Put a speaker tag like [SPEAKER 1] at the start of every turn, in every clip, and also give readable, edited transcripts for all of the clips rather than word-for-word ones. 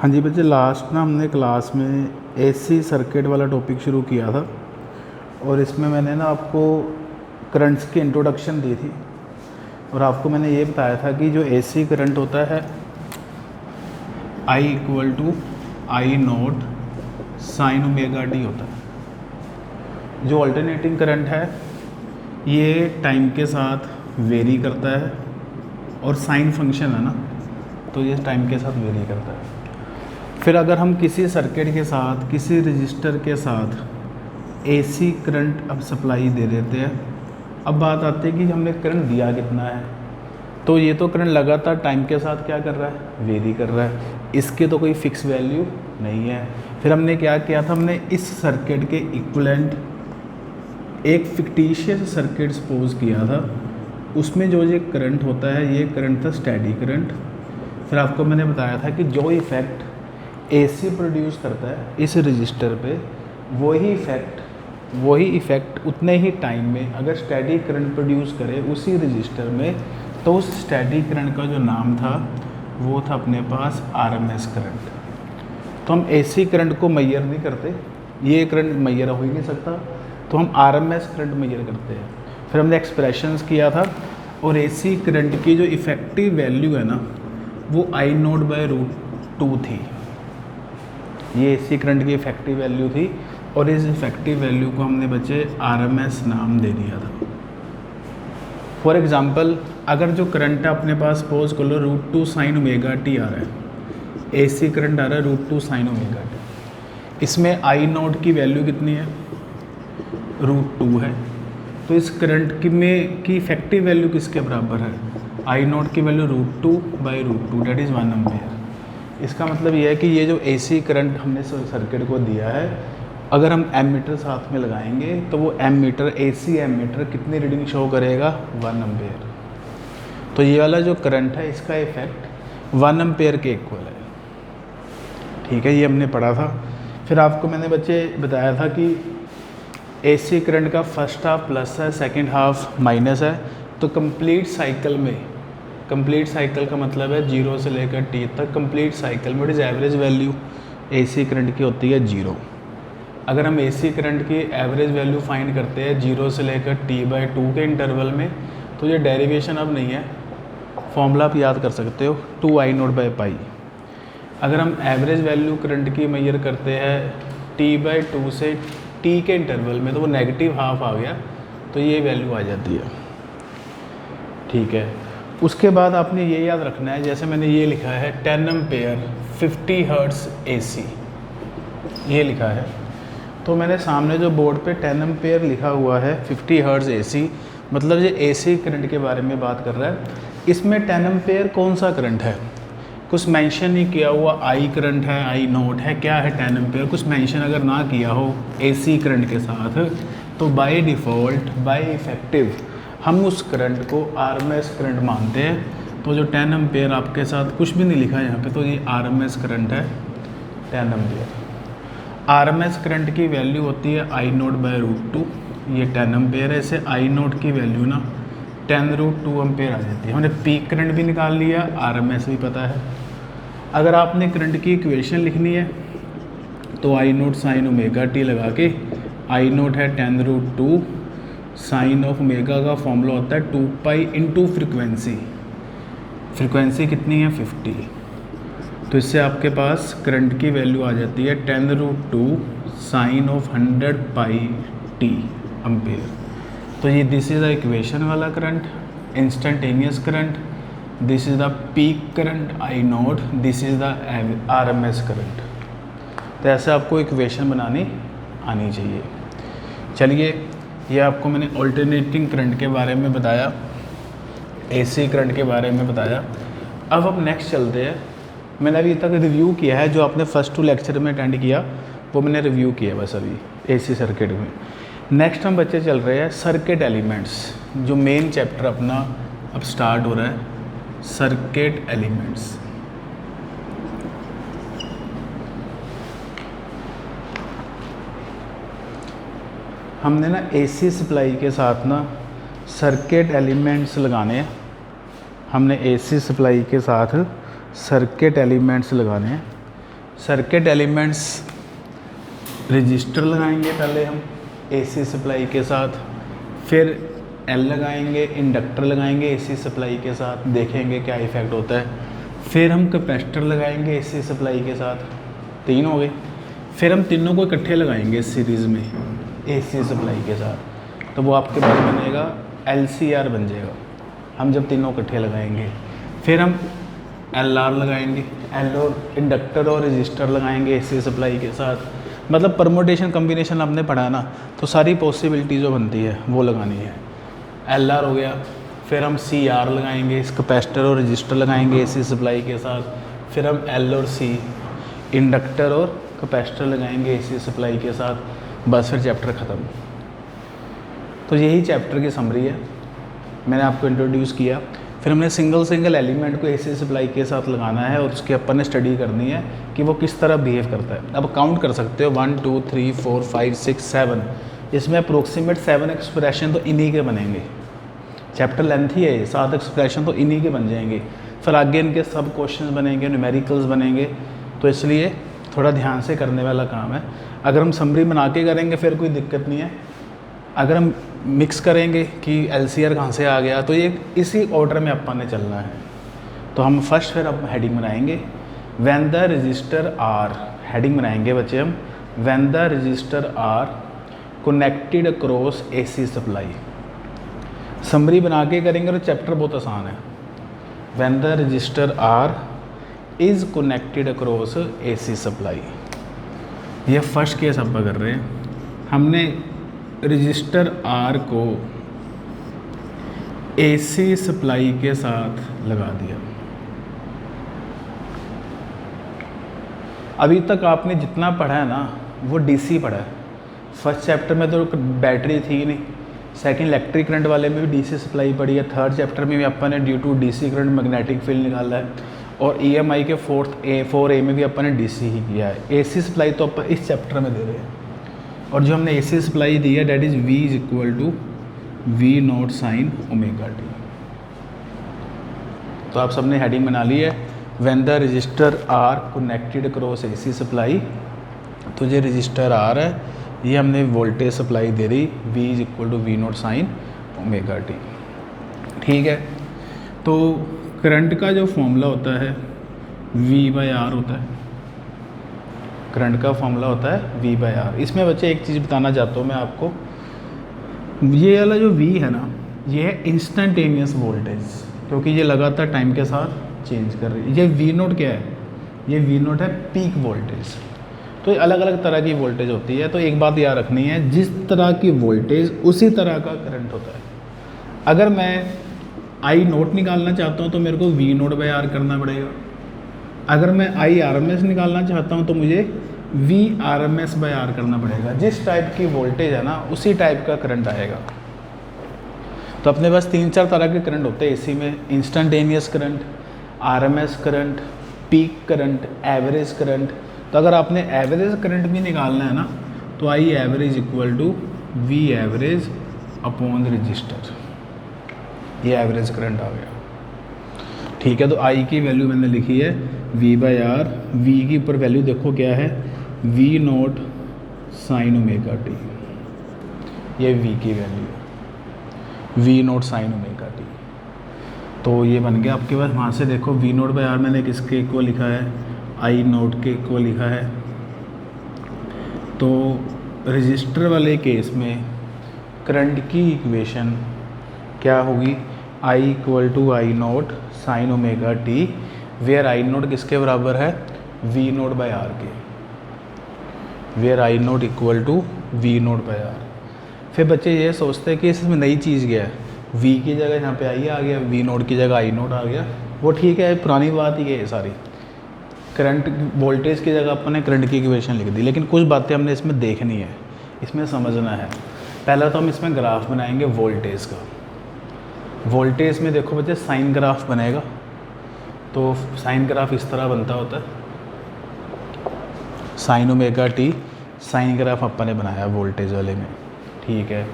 [SPEAKER 1] हाँ जी बच्चे, लास्ट ना हमने क्लास में एसी सर्किट वाला टॉपिक शुरू किया था और इसमें मैंने ना आपको करंट्स की इंट्रोडक्शन दी थी और आपको मैंने ये बताया था कि जो एसी करंट होता है I equal to I not sine omega t होता है। जो अल्टरनेटिंग करंट है ये टाइम के साथ वेरी करता है और साइन फंक्शन है ना, तो ये टाइम के साथ वेरी करता है। फिर अगर हम किसी सर्किट के साथ किसी रजिस्टर के साथ एसी करंट अब सप्लाई दे देते हैं, अब बात आती है कि हमने करंट दिया कितना है। तो ये तो करंट लगातार टाइम के साथ क्या कर रहा है, वेरी कर रहा है, इसके तो कोई फिक्स वैल्यू नहीं है। फिर हमने क्या किया था, हमने इस सर्किट के इक्विवेलेंट एक फिक्टिशियस सर्किट सपोज किया था, उसमें जो ये करंट होता है ये करंट था स्टेडी करंट। फिर आपको मैंने बताया था कि जो इफ़ेक्ट एसी प्रोड्यूस करता है इस रजिस्टर पे, वही इफ़ेक्ट उतने ही टाइम में अगर स्टेडी करंट प्रोड्यूस करे उसी रजिस्टर में, तो उस स्टेडी करंट का जो नाम था वो था अपने पास आरएमएस करंट। तो हम एसी करंट को मेजर नहीं करते, ये करंट मेजर हो ही नहीं सकता, तो हम आरएमएस करंट मेजर करते हैं। फिर हमने एक्सप्रेशंस किया था और एसी करंट की जो इफ़ेक्टिव वैल्यू है ना वो आई नोट बाय रूट 2 थी। ये एसी करंट की इफ़ेक्टिव वैल्यू थी और इस इफ़ेक्टिव वैल्यू को हमने बच्चे आरएमएस नाम दे दिया था। फॉर एग्ज़ाम्पल अगर जो करंट है अपने पास सपोज कर लो रूट 2 साइन ओमेगा टी आ रहा है, एसी करंट आ रहा है रूट 2 साइन ओमेगा टी, इसमें आई नोट की वैल्यू कितनी है, रूट 2 है। तो इस करंट की इफेक्टिव वैल्यू किसके बराबर है, आई नोट की value root 2 by root 2 that is 1 ampere. इसका मतलब ये है कि ये जो एसी करंट हमने सर्किट को दिया है, अगर हम एमीटर साथ में लगाएंगे तो वो एमीटर एसी एमीटर कितनी रीडिंग शो करेगा, 1 एम्पेयर। तो ये वाला जो करंट है इसका इफेक्ट 1 एम्पेयर के इक्वल है। ठीक है, ये हमने पढ़ा था। फिर आपको मैंने बच्चे बताया था कि एसी करंट का फर्स्ट हाफ प्लस है, सेकेंड हाफ माइनस है। तो कंप्लीट साइकिल का मतलब है 0 से लेकर t तक। कंप्लीट साइकिल में is average value AC current की होती है 0। अगर हम एसी करंट की एवरेज वैल्यू फाइंड करते हैं 0 से लेकर t/2 के इंटरवल में, तो ये डेरिवेशन अब नहीं है, फॉर्मूला आप याद कर सकते हो 2I0/π। अगर हम एवरेज वैल्यू करंट की मेजर करते हैं t/2 से t के इंटरवल में, तो वो नेगेटिव हाफ आ गया, तो ये वैल्यू आ जाती है। ठीक है, उसके बाद आपने ये याद रखना है, जैसे मैंने ये लिखा है 10 एम्पेयर 50 हर्ट्ज़ एसी, ये लिखा है। तो मैंने सामने जो बोर्ड पे 10 एम्पेयर लिखा हुआ है 50 हर्ट्ज़ एसी, मतलब ये एसी करंट के बारे में बात कर रहा है। इसमें 10 एम्पेयर कौन सा करंट है, कुछ मेंशन नहीं किया हुआ, आई करंट है, आई नोट है, क्या है 10 एम्पेयर, कुछ मेंशन अगर ना किया हो एसी करंट के साथ, तो बाय डिफ़ॉल्ट बाय इफ़ेक्टिव हम उस करंट को आरएमएस करंट मानते हैं। तो जो 10 एम्पेयर आपके साथ कुछ भी नहीं लिखा है यहाँ पे, तो ये आरएमएस करंट है 10 एम्पेयर। आरएमएस करंट की वैल्यू होती है आई नोट बाय रूट 2, ये 10 एम्पेयर है। इसे आई नोट की वैल्यू ना 10√2 एम्पेयर आ जाती है। हमने पीक करंट भी निकाल लिया, आरएमएस भी पता है। अगर आपने करंट की इक्वेशन लिखनी है तो आई नोट साइन ओमेगा टी लगा के, आई नोट है 10√2 साइन ऑफ ओमेगा का फॉर्मूला होता है 2π इंटू फ्रिक्वेंसी कितनी है 50। तो इससे आपके पास करंट की वैल्यू आ जाती है 10√2 साइन ऑफ 100πt एम्पेयर। तो ये दिस इज़ द इक्वेशन वाला current, instantaneous current, this is the peak current I note, this is the RMS current. तो ऐसे आपको इक्वेशन बनानी आनी चाहिए। चलिए, ये आपको मैंने अल्टरनेटिंग करंट के बारे में बताया, एसी करंट के बारे में बताया। अब हम नेक्स्ट चलते हैं। मैंने अभी तक रिव्यू किया है, जो आपने फर्स्ट 2 लेक्चर में अटेंड किया वो मैंने रिव्यू किया बस अभी एसी सर्किट में। नेक्स्ट हम बच्चे चल रहे हैं सर्किट एलिमेंट्स, जो मेन चैप्टर अपना अब स्टार्ट हो रहा है, सर्किट एलिमेंट्स। हमने ना एसी सप्लाई के साथ ना सर्किट एलिमेंट्स लगाने हैं। हमने एसी सप्लाई के साथ सर्किट एलिमेंट्स लगाने हैं। सर्किट एलिमेंट्स, रजिस्टर लगाएंगे पहले हम एसी सप्लाई के साथ, फिर एल लगाएंगे, इंडक्टर लगाएंगे एसी सप्लाई के साथ, देखेंगे क्या इफ़ेक्ट होता है। फिर हम कैपेसिटर लगाएंगे एसी सप्लाई के साथ, 3 हो गए। फिर हम तीनों को इकट्ठे लगाएंगे सीरीज़ में एसी सप्लाई के साथ, तो वो आपके पास बनेगा LCR बन जाएगा, हम जब तीनों इकट्ठे लगाएंगे। फिर हम LR लगाएंगे, एल और इंडक्टर और रजिस्टर लगाएंगे एसी सप्लाई के साथ। मतलब परमोटेशन कम्बिनेशन आपने पढ़ा है ना, तो सारी पॉसिबिलिटी जो बनती है वो लगानी है। LR हो गया, फिर हम CR लगाएंगे, इस कैपेसिटर और रजिस्टर लगाएंगे एसी सप्लाई के साथ। फिर हम L और C इंडक्टर और कैपेसिटर लगाएंगे एसी सप्लाई के साथ। बस फिर चैप्टर ख़त्म। तो यही चैप्टर की समरी है, मैंने आपको इंट्रोड्यूस किया। फिर हमने सिंगल एलिमेंट को एसी सप्लाई के साथ लगाना है और उसकी अपन ने स्टडी करनी है कि वो किस तरह बिहेव करता है। अब काउंट कर सकते हो 1 2 3 4 5 6 7, इसमें अप्रोक्सीमेट 7 एक्सप्रेशन तो इन्हीं के बनेंगे। चैप्टर लेंथ ही है, 7 एक्सप्रेशन तो इन्हीं के बन जाएंगे। फिर आगे इनके सब क्वेश्चन बनेंगे, न्यूमेरिकल्स बनेंगे, तो इसलिए थोड़ा ध्यान से करने वाला काम है। अगर हम समरी बना के करेंगे फिर कोई दिक्कत नहीं है। अगर हम मिक्स करेंगे कि LCR कहाँ से आ गया, तो ये इसी ऑर्डर में अपन ने चलना है। तो हम फर्स्ट फिर अब हेडिंग बनाएंगे, when the resistor are, heading बनाएंगे बच्चे हम, when the resistor are connected across AC supply. Summary बना के करेंगे तो चैप्टर बहुत आसान है। When the resistor are is connected across AC supply, ये फर्स्ट केस आप कर रहे हैं। हमने रजिस्टर R को एसी सप्लाई के साथ लगा दिया। अभी तक आपने जितना पढ़ा है ना वो DC पढ़ा है। फर्स्ट चैप्टर में तो बैटरी थी नहीं, सेकंड इलेक्ट्रिक करंट वाले में भी DC सप्लाई पढ़ी है, थर्ड चैप्टर में भी अपन ने due to DC current magnetic field निकाला है, और EMI के 4A में भी अपन ने DC ही किया है। AC सप्लाई तो अपन इस चैप्टर में दे रहे हैं, और जो हमने AC सप्लाई दी है that is V is equal to V0 sine omega t। तो आप सबने हेडिंग बना ली है, when the resistor R connected across AC supply. तो ये रजिस्टर R है, ये हमने वोल्टेज सप्लाई दे दी, V is equal to V0 sine omega t। ठीक है, तो करंट का जो फॉर्मूला होता है V/R होता है, करंट का फॉर्मूला होता है V/R। इसमें बच्चे एक चीज़ बताना चाहता हूँ मैं आपको, ये वाला जो V है ना, ये है इंस्टेंटेनियस वोल्टेज, क्योंकि ये लगातार टाइम के साथ चेंज कर रही है। ये V0 क्या है, ये V0 है पीक वोल्टेज। तो ये अलग अलग तरह की वोल्टेज होती है, तो एक बात याद रखनी है, जिस तरह की वोल्टेज उसी तरह का करंट होता है। अगर मैं I0 निकालना चाहता हूँ तो मेरे को V0/R करना पड़ेगा। अगर मैं IRMS निकालना चाहता हूँ तो मुझे VRMS/R करना पड़ेगा। जिस टाइप की वोल्टेज है ना उसी टाइप का करंट आएगा। तो अपने पास 3-4 तरह के करंट होते हैं एसी में, instantaneous current, RMS current, peak current, average current. तो अगर आपने एवरेज करंट भी निकालना है ना तो I average equal to V average upon resistor, ये एवरेज करंट आ गया। ठीक है, तो I की वैल्यू मैंने लिखी है V/R। V की ऊपर वैल्यू देखो क्या है, V0 साइन ओमेगा t, ये V की वैल्यू है, V0 साइन ओमेगा t। तो ये बन गया आपके पास। वहाँ से देखो V0/R मैंने किसके इक्वल लिखा है, I0 के इक्वल लिखा है। तो रजिस्टर वाले केस में करंट की इक्वेशन क्या होगी, I equal to I0 sine omega t, where I0 किसके बराबर है, V0/R के, where I0 equal to V0/R। फिर बच्चे ये सोचते हैं कि इसमें नई चीज़ क्या है, V की जगह यहाँ पे I आ गया, V0 की जगह I0 आ गया, वो ठीक है, पुरानी बात ही है सारी। करंट वोल्टेज की जगह अपन ने करंट की इक्वेशन लिख दी, लेकिन कुछ बातें हमने इसमें देखनी है, इसमें समझना है। पहला तो हम इसमें ग्राफ बनाएंगे वोल्टेज का। वोल्टेज में देखो बच्चे साइन ग्राफ बनेगा, तो साइन ग्राफ इस तरह बनता होता है, sine omega t sine graph अपन ने बनाया वोल्टेज वाले में। ठीक है,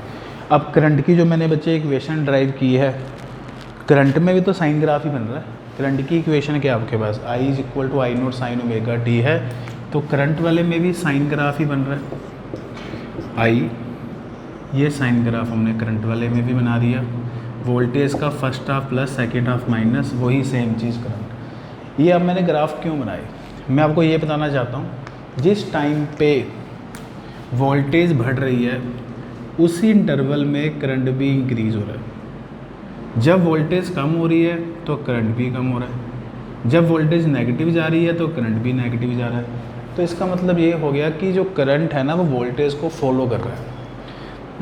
[SPEAKER 1] अब करंट की जो मैंने बच्चे इक्वेशन ड्राइव की है, करंट में भी तो साइन ग्राफ ही बन रहा है। करंट की इक्वेशन क्या आपके पास, I is equal to I0 sine omega t है, तो करंट वाले में भी साइन ग्राफ ही बन रहा है आई, ये साइन ग्राफ हमने करंट वाले में भी बना दिया। वोल्टेज का first half plus second half minus, वही सेम चीज़ करंट। ये अब मैंने ग्राफ क्यों बनाए, मैं आपको ये बताना चाहता हूँ, जिस टाइम पे वोल्टेज बढ़ रही है उसी इंटरवल में करंट भी इंक्रीज़ हो रहा है। जब वोल्टेज कम हो रही है तो करंट भी कम हो रहा है, जब वोल्टेज नेगेटिव जा रही है तो करंट भी नेगेटिव जा रहा है। तो इसका मतलब ये हो गया कि जो करंट है ना वो वोल्टेज को फॉलो कर रहा है,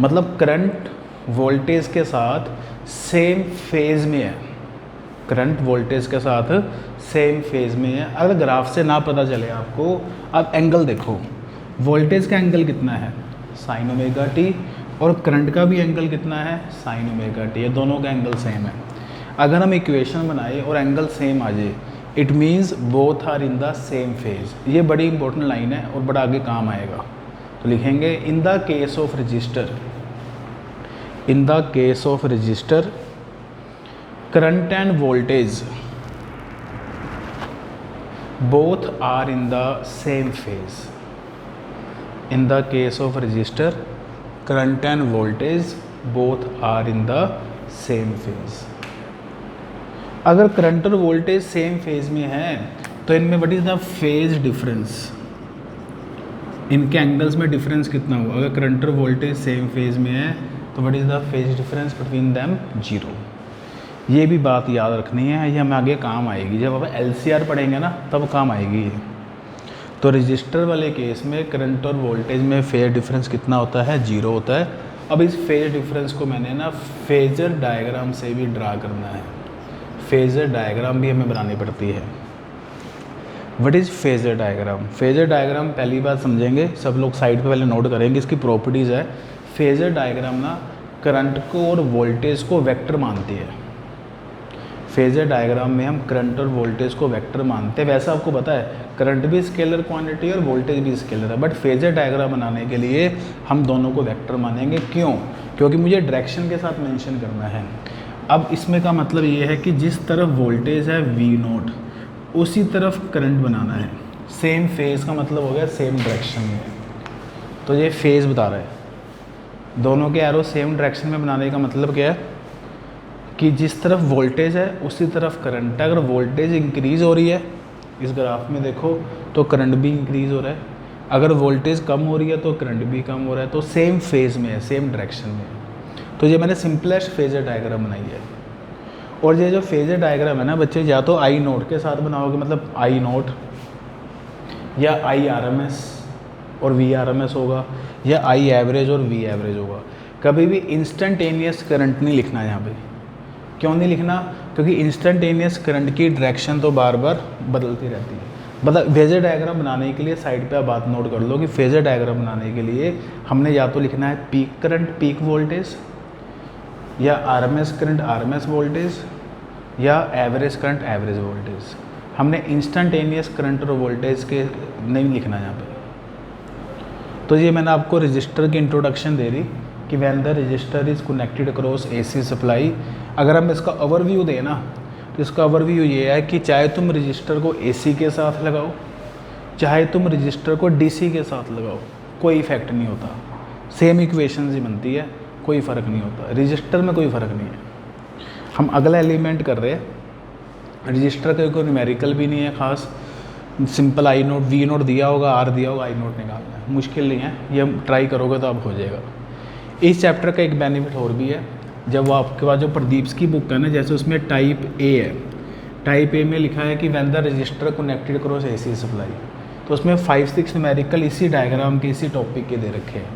[SPEAKER 1] मतलब करंट वोल्टेज के साथ सेम फेज़ में है, करंट वोल्टेज के साथ सेम फेज़ में है। अगर ग्राफ से ना पता चले आपको, आप एंगल देखो, वोल्टेज का एंगल कितना है साइन ओमेगा टी, और करंट का भी एंगल कितना है साइन ओमेगा टी, ये दोनों का एंगल सेम है। अगर हम इक्वेशन बनाए और एंगल सेम आ जाए, it means both are in the same phase. ये बड़ी इंपॉर्टेंट लाइन है और बड़ा आगे काम आएगा। तो लिखेंगे इन the case of register, in the case of register current end voltage both are in the same phase. In the case of resistor, current and voltage both are in the same phase. अगर current और voltage same phase में है तो इनमें what is the phase difference, इनके angles में difference कितना होगा। अगर करंट और वोल्टेज सेम फेज में है तो what is the phase difference between them, zero. ये भी बात याद रखनी है, ये हमें आगे काम आएगी, जब आप LCR पढ़ेंगे ना तब काम आएगी ये। तो रजिस्टर वाले केस में करंट और वोल्टेज में फेज डिफरेंस कितना होता है, जीरो होता है। अब इस फेज डिफरेंस को मैंने ना फेजर डायग्राम से भी ड्रा करना है, फेजर डायग्राम भी हमें बनानी पड़ती है। What is phasor diagram, phasor diagram पहली बात समझेंगे, सब लोग साइड पे पहले नोट करेंगे, इसकी प्रॉपर्टीज़ है। फेजर डायग्राम ना करंट को और वोल्टेज को वेक्टर मानती है। फेजर डायग्राम में हम करंट और वोल्टेज को वेक्टर मानते हैं। वैसे आपको पता है करंट भी स्केलर क्वांटिटी और वोल्टेज भी स्केलर है, बट फेजर डायग्राम बनाने के लिए हम दोनों को वेक्टर मानेंगे। क्यों? क्योंकि मुझे डायरेक्शन के साथ मेंशन करना है। अब इसमें का मतलब ये है कि जिस तरफ वोल्टेज है V0 उसी तरफ करंट बनाना है। सेम फेज़ का मतलब हो गया सेम डायरेक्शन में, तो ये फेज़ बता रहा है। दोनों के एरो सेम डायरेक्शन में बनाने का मतलब क्या है कि जिस तरफ वोल्टेज है उसी तरफ करंट है। अगर वोल्टेज इंक्रीज़ हो रही है, इस ग्राफ में देखो, तो करंट भी इंक्रीज़ हो रहा है। अगर वोल्टेज कम हो रही है तो करंट भी कम हो रहा है, तो सेम फेज़ में है, सेम डायरेक्शन में है। तो ये मैंने सिंपलेस्ट फेजर डायग्राम बनाई है। और ये जो फेजर डायग्राम है ना बच्चे, या तो I0 के साथ बनाओगे, मतलब I0 या IRMS और VRMS होगा, या I एवरेज और V एवरेज होगा। कभी भी इंस्टेंटेनियस करंट नहीं लिखना है यहाँ पे। क्यों नहीं लिखना? क्योंकि इंस्टेंटेनियस करंट की डायरेक्शन तो बार बार बदलती रहती है। मतलब फेजर डायग्राम बनाने के लिए साइड पे आप बात नोट कर लो कि फेजर डायग्राम बनाने के लिए हमने या तो लिखना है पीक करंट पीक वोल्टेज, या आरएमएस करंट आरएमएस वोल्टेज, या एवरेज करंट एवरेज वोल्टेज। हमने इंस्टेंटेनियस करंट और वोल्टेज के नहीं लिखना यहाँ पे। तो ये मैंने आपको रजिस्टर की इंट्रोडक्शन दे दी कि when the register is connected across AC supply. अगर हम इसका ओवरव्यू दें ना, तो इसका ओवरव्यू ये है कि चाहे तुम रजिस्टर को AC के साथ लगाओ, चाहे तुम रजिस्टर को DC के साथ लगाओ, कोई इफेक्ट नहीं होता। सेम इक्वेशन ही बनती है, कोई फ़र्क नहीं होता। रजिस्टर में कोई फ़र्क नहीं है। हम अगला एलिमेंट कर रहे हैं, रजिस्टर का कोई न्यूमेरिकल भी नहीं है ख़ास, सिंपल I0 V0 दिया होगा, R दिया होगा, I0 निकालना है, मुश्किल नहीं है। ये हम ट्राई करोगे तो अब हो जाएगा। इस चैप्टर का एक बेनिफिट और भी है, जब वो आपके पास जो प्रदीप्स की बुक है ना, जैसे उसमें टाइप A है, टाइप A में लिखा है कि when the register connected across AC supply, तो उसमें 5-6 न्यूमेरिकल इसी डायग्राम के इसी टॉपिक के दे रखे हैं।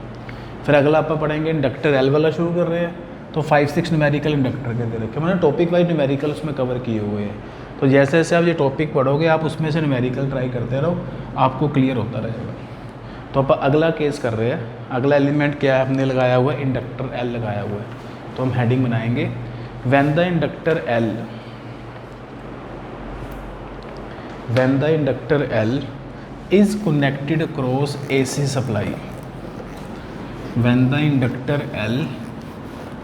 [SPEAKER 1] फिर अगला आप पढ़ेंगे इंडक्टर L वाला शुरू कर रहे हैं, तो 5-6 न्यूमेरिकल इंडक्टर के दे रखे हैं। मैंने टॉपिक वाइज न्यूमेरिकल उसमें कवर किए हुए हैं। तो जैसे जैसे आप ये टॉपिक पढ़ोगे आप उसमें से न्यूमेरिकल ट्राई करते रहो, आपको क्लियर होता रहेगा। तो आप अगला केस कर रहे हैं, अगला एलिमेंट क्या है हमने लगाया हुआ है, इंडक्टर L लगाया हुआ है। तो हम हेडिंग बनाएंगे when the inductor L is connected across AC supply, when the inductor L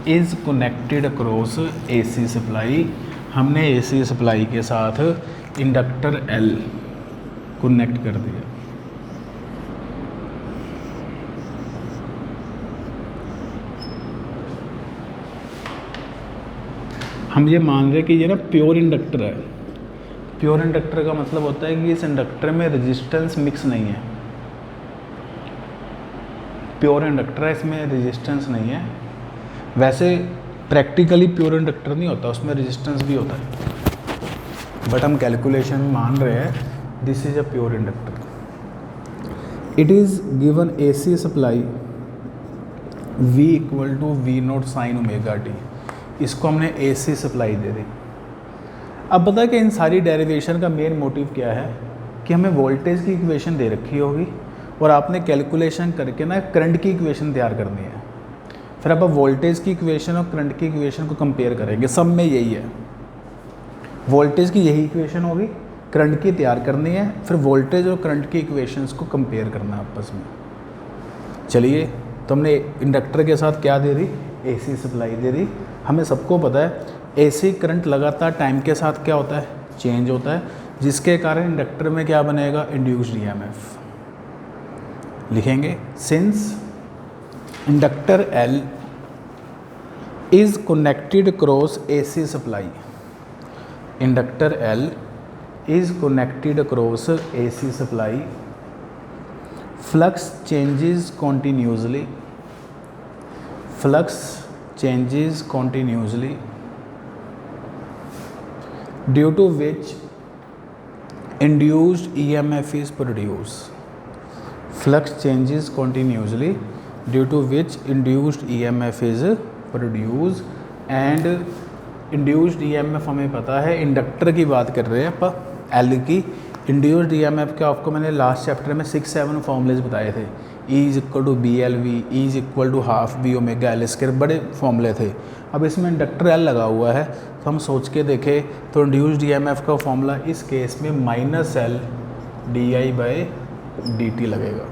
[SPEAKER 1] is connected across AC supply, हमने AC सप्लाई के साथ इंडक्टर L कनेक्ट कर दिया। हम ये मान रहे हैं कि ये ना प्योर इंडक्टर है। प्योर इंडक्टर का मतलब होता है कि इस इंडक्टर में रेजिस्टेंस मिक्स नहीं है। प्योर इंडक्टर है, इसमें रेजिस्टेंस नहीं है। वैसे प्रैक्टिकली प्योर इंडक्टर नहीं होता, उसमें रेजिस्टेंस भी होता है, बट हम कैलकुलेशन मान रहे हैं this is a pure inductor. It is given AC supply V equal to V not sine omega t. इसको हमने AC सप्लाई दे दी। अब पता है कि इन सारी डेरिवेशन का मेन मोटिव क्या है कि हमें वोल्टेज की इक्वेशन दे रखी होगी और आपने कैलकुलेशन करके ना करंट की इक्वेशन तैयार करनी है। फिर आप वोल्टेज की इक्वेशन और करंट की इक्वेशन को कंपेयर करेंगे। सब में यही है, वोल्टेज की यही इक्वेशन होगी, करंट की तैयार करनी है, फिर वोल्टेज और करंट की इक्वेशंस को कंपेयर करना है आपस में। चलिए, तो हमने इंडक्टर के साथ क्या दे दी, AC सप्लाई दे दी। हमें सबको पता है AC करंट लगातार टाइम के साथ क्या होता है, चेंज होता है, जिसके कारण इंडक्टर में क्या बनेगा, इंड्यूस्ड EMF लिखेंगे। Since inductor L is connected cross AC supply, inductor L is connected across AC supply, flux changes continuously, flux changes continuously, due to which induced EMF is produced, flux changes continuously due to which induced EMF is produced, and induced EMF हमें पता है, inductor की बात कर रहे हैं आप L की। इंड्यूस्ड EMF के आपको मैंने लास्ट चैप्टर में 6-7 फॉर्मूलेज बताए थे। E is equal to BLV, E is equal to half B omega L square, बड़े फॉर्मूले थे। अब इसमें इंडक्टर L लगा हुआ है, तो हम सोच के देखें तो इंड्यूस्ड EMF का फॉर्मूला इस केस में -L di/dt लगेगा।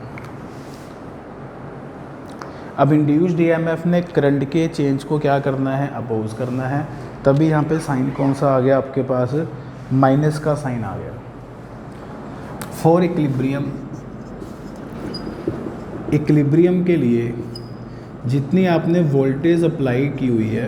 [SPEAKER 1] अब इंड्यूस्ड EMF ने करंट के चेंज को क्या करना है, अपोज करना है, तभी यहाँ पे साइन कौन सा आ गया आपके पास, माइनस का साइन आ गया। फॉर इक्विलिब्रियम, इक्विलिब्रियम के लिए जितनी आपने वोल्टेज अप्लाई की हुई है,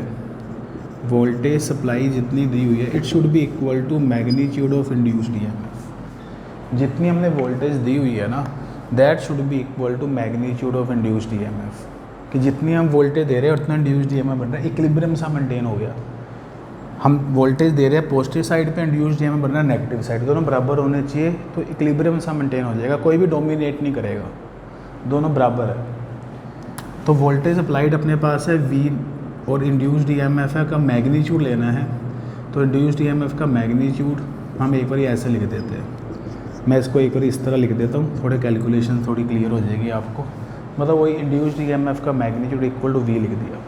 [SPEAKER 1] वोल्टेज सप्लाई जितनी दी हुई है, it should be equal to magnitude of induced EMF। जितनी हमने वोल्टेज दी हुई है ना, that should be equal to magnitude of induced EMF, कि जितनी हम वोल्टेज दे रहे हैं उतना इंड्यूस्ड EMF बन रहा है। इक्विलिब्रियम सा मेंटेन हो गया। हम वोल्टेज दे रहे हैं पॉजिटिव साइड पे, इंड्यूस्ड EMF बन रहा है नेगेटिव साइड, दोनों बराबर होने चाहिए, तो इक्विलिब्रियम सा मेंटेन हो जाएगा, कोई भी डोमिनेट नहीं करेगा, दोनों बराबर है। तो वोल्टेज अप्लाइड अपने पास है V और इंड्यूस्ड EMF है का मैग्नीट्यूड लेना है, तो इंड्यूस्ड EMF का मैग्नीट्यूड हम एक बार ऐसे लिख देते हैं। मैं इसको एक बार इस तरह लिख देता हूँ, थोड़े कैलकुलेशन थोड़ी क्लियर हो जाएगी आपको। मतलब वही इंड्यूस्ड EMF का मैग्नीट्यूड इक्वल टू V लिख दिया।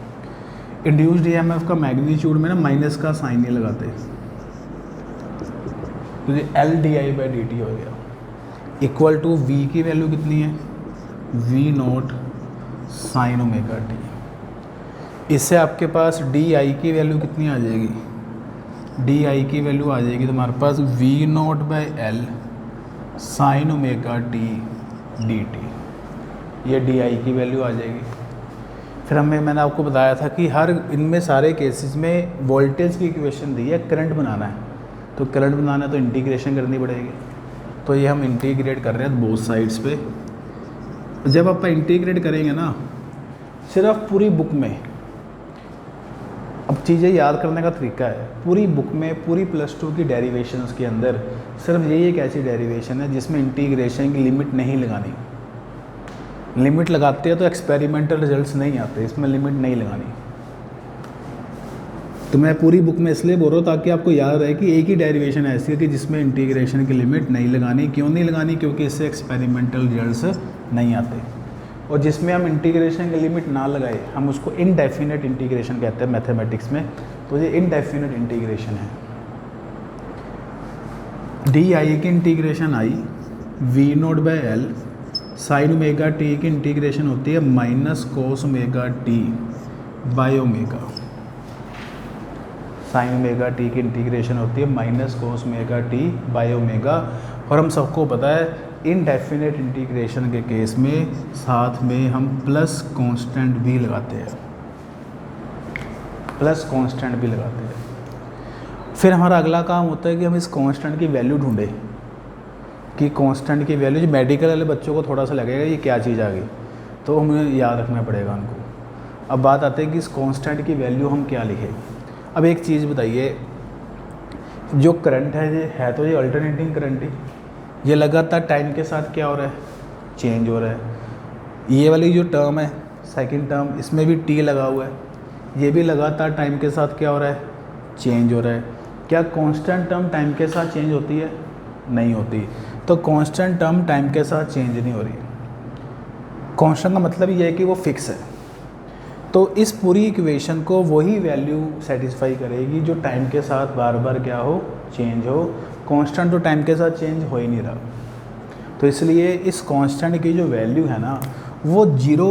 [SPEAKER 1] इंड्यूस्ड EMF का मैग्नीट्यूड में ना माइनस का साइन नहीं लगाते, तो ये L di/dt हो गया, इक्वल टू V की वैल्यू कितनी है, V not sine omega T. इससे आपके पास DI की वैल्यू कितनी आ जाएगी, DI की वैल्यू आ जाएगी तुम्हारे पास V not by L sign omega T dt, ये DI की वैल्यू आ जाएगी। फिर मैंने आपको बताया था कि हर इनमें सारे केसेस में वोल्टेज की इक्वेशन दी है, करंट बनाना है, तो करंट बनाना है तो इंटीग्रेशन करनी पड़ेगी। तो ये हम इंटीग्रेट कर रहे हैं बोथ साइड्स पे। जब आप इंटीग्रेट करेंगे ना, सिर्फ पूरी बुक में, अब चीज़ें याद करने का तरीका है, पूरी बुक में पूरी +2 की डेरिवेशंस के अंदर सिर्फ यही एक ऐसी डेरिवेशन है जिसमें इंटीग्रेशन की लिमिट नहीं लगानी। लिमिट लगाते हैं तो एक्सपेरिमेंटल रिजल्ट्स नहीं आते, इसमें लिमिट नहीं लगानी। तो मैं पूरी बुक में इसलिए बोल रहा हूँ ताकि आपको याद रहे कि एक ही डेरिवेशन ऐसी है कि जिसमें इंटीग्रेशन की लिमिट नहीं लगानी। क्यों नहीं लगानी, क्योंकि इससे एक्सपेरिमेंटल रिजल्ट्स नहीं आते। और जिसमें हम इंटीग्रेशन की लिमिट ना लगाए, हम उसको इनडेफिनेट इंटीग्रेशन कहते हैं मैथमेटिक्स में, तो ये इनडेफिनेट इंटीग्रेशन है। DI की integration I V not by L sign omega t की इंटीग्रेशन होती है minus cos omega T by omega. Sign omega t की इंटीग्रेशन होती है minus cos omega T by omega. और हम सबको पता है इनडेफिनेट इंटीग्रेशन के केस में साथ में हम प्लस कांस्टेंट भी लगाते हैं, प्लस कांस्टेंट भी लगाते हैं। फिर हमारा अगला काम होता है कि हम इस कांस्टेंट की वैल्यू ढूंढें कि कांस्टेंट की वैल्यू, जो मेडिकल वाले बच्चों को थोड़ा सा लगेगा ये क्या चीज़ आ गई, तो हमें याद रखना पड़ेगा उनको। अब बात आती है कि इस कांस्टेंट की वैल्यू हम क्या लिखें। अब एक चीज़ बताइए, जो करंट है ये है तो ये अल्टरनेटिंग करंट ही, ये लगातार टाइम के साथ क्या हो रहा है, चेंज हो रहा है। ये वाली जो टर्म है सेकंड टर्म, इसमें भी टी लगा हुआ है, ये भी लगातार टाइम के साथ क्या हो रहा है, चेंज हो रहा है। क्या कांस्टेंट टर्म टाइम के साथ चेंज होती है? नहीं होती। तो कांस्टेंट टर्म टाइम के साथ चेंज नहीं हो रही। कांस्टेंट का मतलब ये है कि वो फिक्स है। तो इस पूरी इक्वेशन को वही वैल्यू सेटिस्फाई करेगी जो टाइम के साथ बार बार क्या हो, चेंज हो। कांस्टेंट तो टाइम के साथ चेंज हो ही नहीं रहा, तो इसलिए इस कांस्टेंट की जो वैल्यू है ना वो 0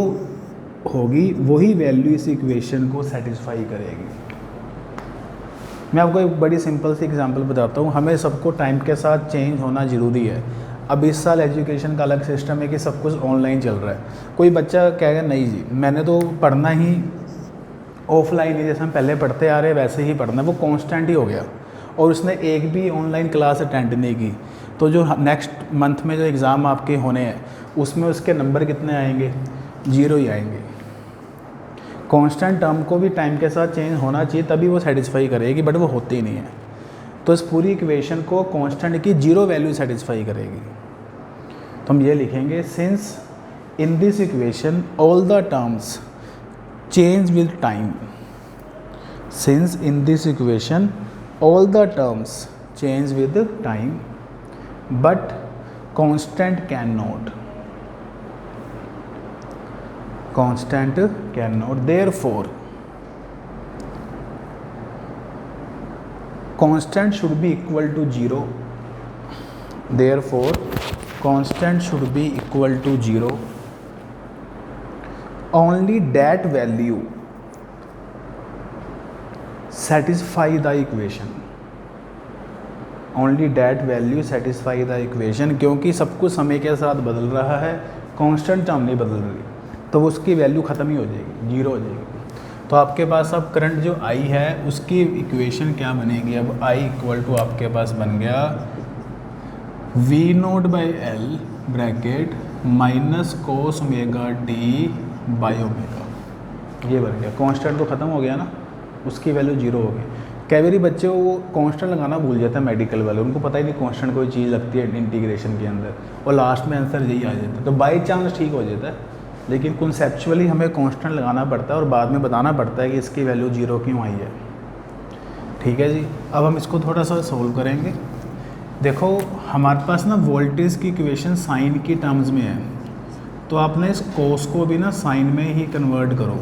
[SPEAKER 1] होगी, वही वैल्यू इस इक्वेशन को सेटिस्फाई करेगी। मैं आपको एक बड़ी सिंपल सी एग्जांपल बताता हूँ। हमें सबको टाइम के साथ चेंज होना ज़रूरी है। अब इस साल एजुकेशन का अलग सिस्टम है कि सब कुछ ऑनलाइन चल रहा है। कोई बच्चा कहेगा नहीं जी मैंने तो पढ़ना ही ऑफलाइन ही, जैसे हम पहले पढ़ते आ रहे हैं वैसे ही पढ़ना है, वो कांस्टेंट ही हो गया और उसने एक भी ऑनलाइन क्लास अटेंड नहीं की, तो जो नेक्स्ट मंथ में जो एग्ज़ाम आपके होने हैं उसमें उसके नंबर कितने आएंगे, 0 ही आएंगे। कांस्टेंट टर्म को भी टाइम के साथ चेंज होना चाहिए तभी वो सेटिस्फाई करेगी, बट वो होती ही नहीं है। तो इस पूरी इक्वेशन को कांस्टेंट की 0 वैल्यू सेटिस्फाई करेगी। तो हम ये लिखेंगे, since in this equation all the terms change with time, since in this equation all the terms change with time but constant cannot, therefore constant should be equal to 0, therefore constant should be equal to 0, only that value satisfy the equation, only that value satisfy the equation, क्योंकि सब कुछ समय के साथ बदल रहा है, constant term नहीं बदल रही, तो उसकी वैल्यू ख़त्म ही हो जाएगी, 0 हो जाएगी। तो आपके पास अब करंट जो I है उसकी इक्वेशन क्या बनेगी, अब I इक्वल टू आपके पास बन गया V0/L bracket minus cos omega T by omega, ये बन गया। कांस्टेंट तो ख़त्म हो गया ना, उसकी वैल्यू 0 हो गई। कई बार बच्चे वो कांस्टेंट लगाना भूल जाता है, मेडिकल वाले, उनको पता ही नहीं कांस्टेंट कोई चीज़ लगती है इंटीग्रेशन के अंदर, और लास्ट में आंसर यही आ जाता है। तो बाई चांस ठीक हो जाता है, लेकिन कॉन्सेप्चुअली हमें कांस्टेंट लगाना पड़ता है और बाद में बताना पड़ता है कि इसकी वैल्यू 0 क्यों आई है। ठीक है जी, अब हम इसको थोड़ा सा सोल्व करेंगे। देखो हमारे पास ना वोल्टेज की इक्वेशन साइन की टर्म्स में है, तो आपने इस कोस को भी ना साइन में ही कन्वर्ट करो।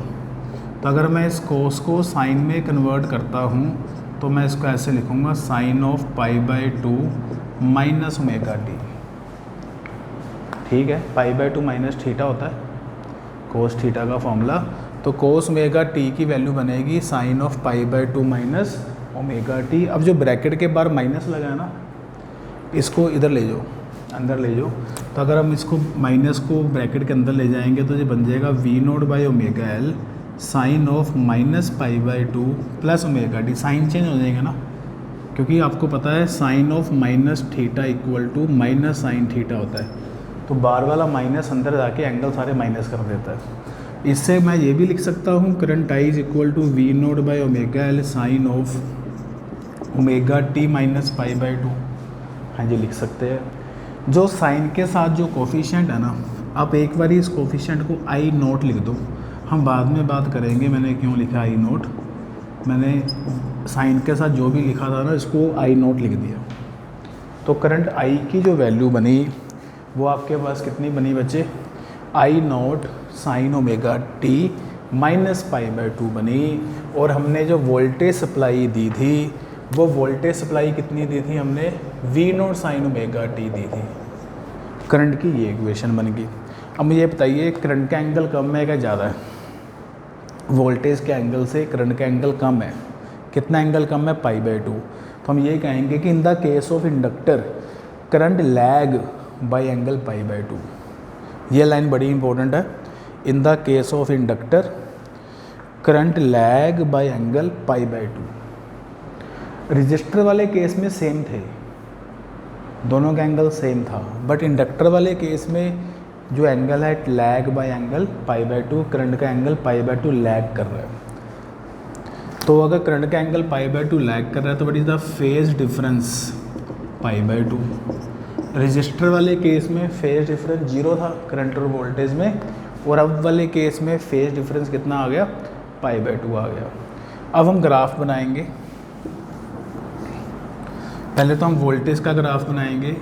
[SPEAKER 1] तो अगर मैं इस कोस को साइन में कन्वर्ट करता हूँ तो मैं इसको ऐसे लिखूँगा, sine of π/2 minus omega t. ठीक है, π/2 माइनस थीटा होता है कोस थीटा का फॉर्मूला, तो कोस ओमेगा टी की वैल्यू बनेगी sine of π/2 minus omega t. अब जो ब्रैकेट के बाहर माइनस लगा है ना, इसको इधर ले जाओ, अंदर ले जाओ। तो अगर हम इसको माइनस को ब्रैकेट के अंदर ले जाएंगे तो ये बन जाएगा V0/ωL sine of minus π/2 plus omega t. Sine change हो जाएगा ना, क्योंकि आपको पता है sine of minus theta equal to minus sine theta होता है, तो बार वाला माइनस अंदर जाके एंगल सारे माइनस कर देता है। इससे मैं ये भी लिख सकता हूँ current I is equal to V0/ωL sine of omega t minus π/2। हाँ जी लिख सकते हैं। जो साइन के साथ जो कोफिशिएंट है ना, आप एक बार इस कोफिशिएंट को I0 लिख दो, हम बाद में बात करेंगे मैंने क्यों लिखा I0। मैंने साइन के साथ जो भी लिखा था ना इसको I0 लिख दिया। तो करंट I की जो वैल्यू बनी वो आपके पास कितनी बनी बच्चे, I0 sine omega t minus π/2 बनी। और हमने जो वोल्टेज सप्लाई दी थी वो वोल्टेज सप्लाई कितनी दी थी हमने, V0 साइन ओमेगा टी दी थी। करंट की ये इक्वेशन बन गई। अब मुझे बताइए करंट का एंगल कम है क्या ज़्यादा है, वोल्टेज के एंगल से करंट का एंगल कम है। कितना एंगल कम है, π/2। तो हम ये कहेंगे कि in the case of inductor current lag by angle π/2। ये लाइन बड़ी इंपॉर्टेंट है। In the case of inductor current lag by angle π/2। Register वाले केस में सेम थे, दोनों का एंगल सेम था, बट इंडक्टर वाले केस में जो एंगल है लैग बाय एंगल π/2, करंट का एंगल π/2 लैग कर रहा है। तो अगर करंट का एंगल π/2 लैग कर रहा है तो what is the phase difference π/2। Register वाले केस में फेज डिफरेंस 0 था करंट और वोल्टेज में, और अब वाले केस में फेज डिफरेंस कितना आ गया, π/2 आ गया। अब हम ग्राफ बनाएंगे। पहले तो हम वोल्टेज का ग्राफ बनाएंगे,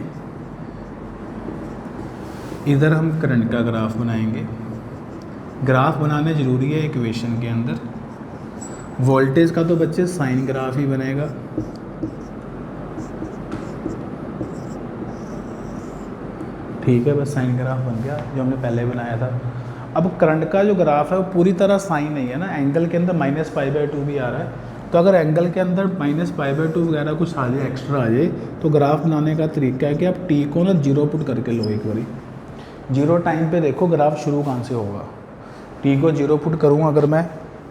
[SPEAKER 1] इधर हम करंट का ग्राफ बनाएंगे। ग्राफ बनाने ज़रूरी है इक्वेशन के अंदर। वोल्टेज का तो बच्चे साइन ग्राफ ही बनेगा, ठीक है, बस साइन ग्राफ बन गया जो हमने पहले बनाया था। अब करंट का जो ग्राफ है वो पूरी तरह साइन नहीं है ना, एंगल के अंदर -π/2 भी आ रहा है। तो अगर एंगल के अंदर -π/2 वगैरह कुछ आ जाए, एक्स्ट्रा आ जाए, तो ग्राफ बनाने का तरीका है कि आप टी को ना 0 पुट करके लो एक बारी। 0 टाइम पे देखो ग्राफ शुरू कहाँ से होगा। टी को 0 पुट करूँ अगर मैं,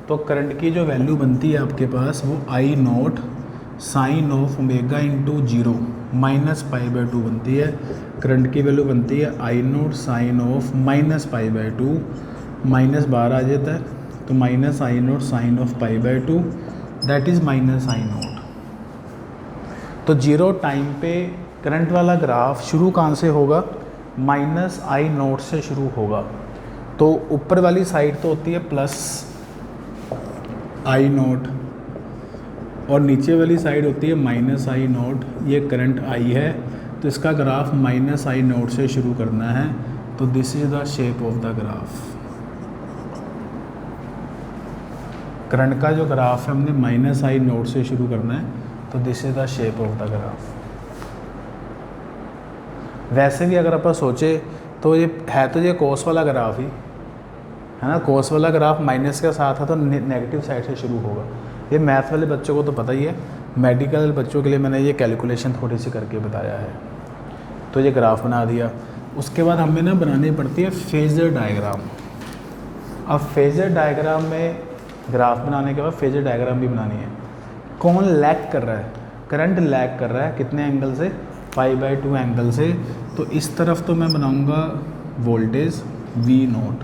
[SPEAKER 1] तो करंट की जो वैल्यू बनती है आपके पास वो I0 sign of omega into 0 -π/2 बनती है। करंट की वैल्यू बनती है I0 साइन ऑफ -π/2, माइनस बाहर आ जाता है तो -I0 sign of π/2 that is -I0। तो 0 टाइम पे करंट वाला ग्राफ शुरू कहाँ से होगा, -I0 से शुरू होगा। तो ऊपर वाली साइड तो होती है +I0 और नीचे वाली साइड होती है -I0। ये करंट I है, तो इसका ग्राफ -I0 से शुरू करना है। तो this is the shape of the graph. Current का जो ग्राफ है हमने -I0 से शुरू करना है, तो this is the shape of the graph. वैसे भी अगर आप सोचे तो ये है तो ये कोस वाला ग्राफ ही है ना, कोस वाला ग्राफ माइनस के साथ है तो नेगेटिव साइड से शुरू होगा। ये मैथ वाले बच्चों को तो पता ही है, मेडिकल बच्चों के लिए मैंने ये कैलकुलेशन थोड़ी सी करके बताया है। तो ये ग्राफ बना दिया। उसके बाद हमें ना बनानी पड़ती है फेजर डायग्राम। अब फेजर डायग्राम में ग्राफ बनाने के बाद फेजर डायग्राम भी बनानी है। कौन लैग कर रहा है, करंट लैग कर रहा है कितने एंगल से, π/2 एंगल से। तो इस तरफ तो मैं बनाऊंगा वोल्टेज V0।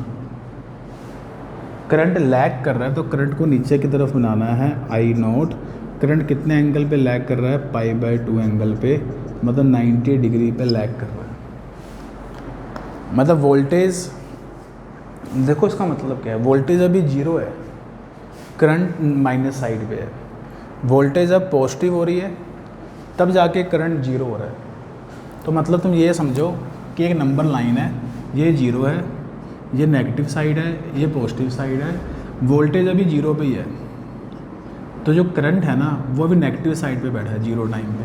[SPEAKER 1] करंट लैग कर रहा है तो करंट को नीचे की तरफ बनाना है I0। करंट कितने एंगल पे लैग कर रहा है, π/2 एंगल पे, मतलब 90 डिग्री पे लैग कर रहा है। मतलब वोल्टेज देखो इसका मतलब क्या है, वोल्टेज अभी 0 है, करंट माइनस साइड पे है। वोल्टेज अब पॉजिटिव हो रही है तब जाके करंट 0 हो रहा है। तो मतलब तुम ये समझो कि एक नंबर लाइन है, ये 0 है, ये नेगेटिव साइड है, ये पॉजिटिव साइड है, वोल्टेज अभी 0 पे ही है। तो जो करंट है ना वो अभी नेगेटिव साइड पे बैठा है 0 टाइम पे।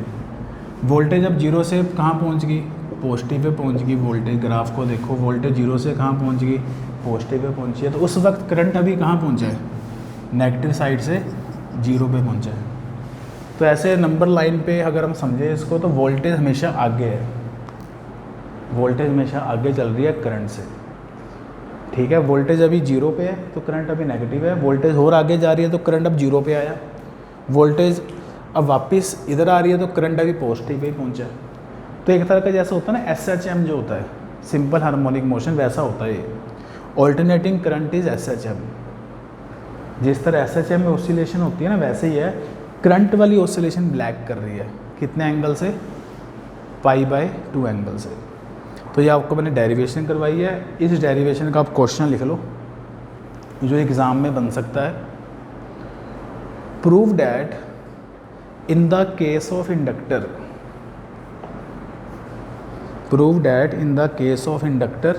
[SPEAKER 1] वोल्टेज अब 0 से कहाँ पहुँच गई, पॉजिटिव पे पहुँच गई। वोल्टेज ग्राफ को देखो, वोल्टेज 0 से कहाँ पहुँच गई, पॉजिटिव पे पहुँची है। तो उस वक्त करंट अभी कहाँ पहुँचा है, नेगेटिव साइड से 0 पे पहुँचा है। तो ऐसे नंबर लाइन पे अगर हम समझें इसको, तो वोल्टेज हमेशा आगे है, वोल्टेज हमेशा आगे चल रही है करंट से, ठीक है। वोल्टेज अभी 0 पे है तो करंट अभी नेगेटिव है, वोल्टेज और आगे जा रही है तो करंट अब 0 पे आया, वोल्टेज अब वापस इधर आ रही है तो करंट अभी पॉजिटिव पे ही पहुंचा। तो एक तरह का जैसा होता है ना SHM जो होता है, सिंपल हार्मोनिक मोशन, वैसा होता है ये। Alternating current is SHM। जिस तरह SHM में ऑसिलेशन होती है ना, वैसे ही है करंट वाली ऑसिलेशन ब्लैक कर रही है कितने एंगल से, π/2 एंगल से। तो ये आपको मैंने डेरिवेशन करवाई है, इस डेरिवेशन का आप क्वेश्चन लिख लो जो एग्ज़ाम में बन सकता है। Prove that in the case of inductor, prove that in the case of inductor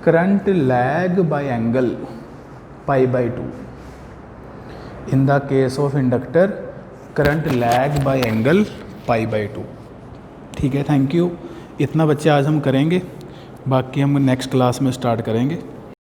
[SPEAKER 1] current lag by angle π/2। In the case of inductor current lag by angle π/2। ठीक है, थैंक यू। इतना बच्चे आज हम करेंगे, बाकी हम नेक्स्ट क्लास में स्टार्ट करेंगे।